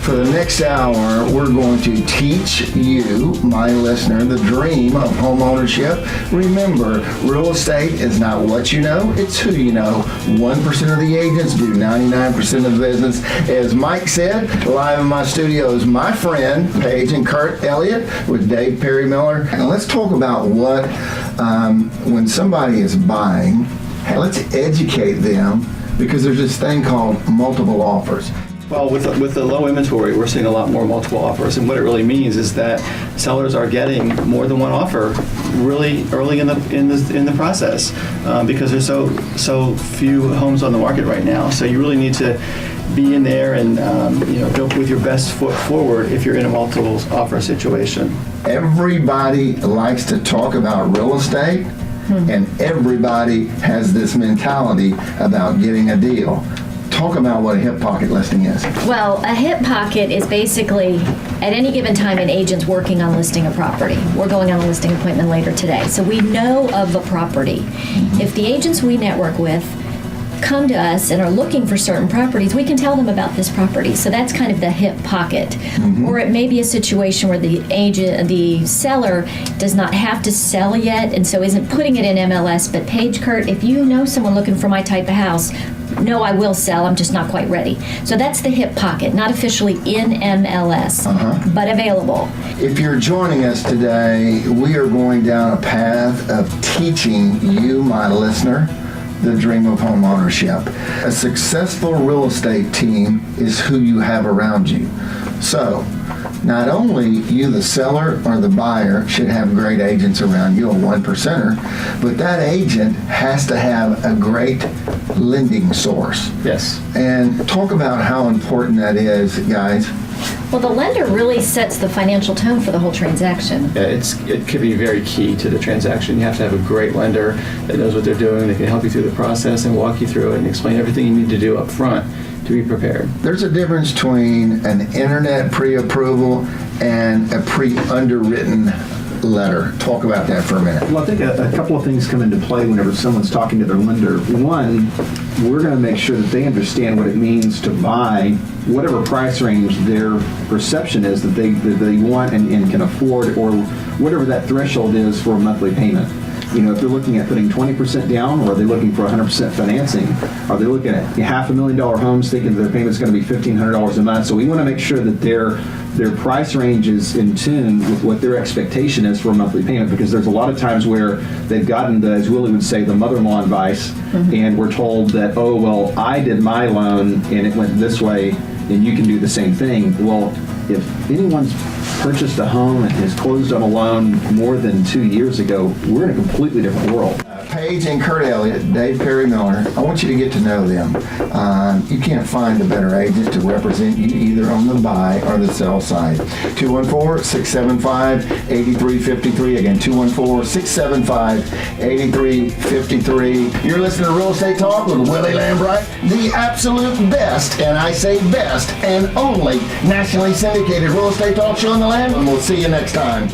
For the next hour, we're going to teach you, my listener, the dream of home ownership. Remember, real estate is not what you know, it's who you know. 1% of the agents do 99% of the business. As Mike said, live in my studio is my friend, Paige and Kurt Elliott with Dave Perry Miller. And let's talk about what, when somebody is buying, let's educate them, because there's this thing called multiple offers. Well, with the low inventory, we're seeing a lot more multiple offers, and what it really means is that sellers are getting more than one offer really early in the process because there's so few homes on the market right now. So you really need to be in there and go with your best foot forward if you're in a multiple offer situation. Everybody likes to talk about real estate, and everybody has this mentality about getting a deal. Talk about what a hip pocket listing is. Well, a hip pocket is basically, at any given time, an agent's working on listing a property. We're going on a listing appointment later today. So we know of a property. If the agents we network with come to us and are looking for certain properties, we can tell them about this property. So that's kind of the hip pocket. Or it may be a situation where the seller does not have to sell yet and so isn't putting it in MLS. But Paige, Kurt, if you know someone looking for my type of house, no, I will sell, I'm just not quite ready. So that's the hip pocket, not officially in MLS, but available. If you're joining us today, we are going down a path of teaching you, my listener, the dream of home ownership. A successful real estate team is who you have around you. So, not only you, the seller or the buyer, should have great agents around you, a 1%er, but that agent has to have a great lending source. Yes. And talk about how important that is, guys. Well, the lender really sets the financial tone for the whole transaction. Yeah, it could be very key to the transaction. You have to have a great lender that knows what they're doing. They can help you through the process and walk you through it and explain everything you need to do up front to be prepared. There's a difference between an internet pre-approval and a pre-underwritten letter. Talk about that for a minute. Well, I think a couple of things come into play whenever someone's talking to their lender. One, we're going to make sure that they understand what it means to buy whatever price range their perception is that they want and can afford, or whatever that threshold is for a monthly payment. You know, if they're looking at putting 20% down, or are they looking for 100% financing? Are they looking at $500,000 homes thinking their payment's going to be $1,500 a month? So we want to make sure that their price range is in tune with what their expectation is for a monthly payment, because there's a lot of times where they've gotten the, as Willie would say, the mother-in-law advice, and we're told that, oh, well, I did my loan and it went this way, and you can do the same thing. Well, if anyone's purchased a home and has closed on a loan more than 2 years ago, we're in a completely different world. Paige and Kurt Elliott, Dave Perry Miller, I want you to get to know them. You can't find a better agent to represent you either on the buy or the sell side. 214-675-8353. Again, 214-675-8353. You're listening to Real Estate Talk with Willie Lambright, the absolute best, and I say best, and only nationally syndicated real estate talk show in the land. And we'll see you next time.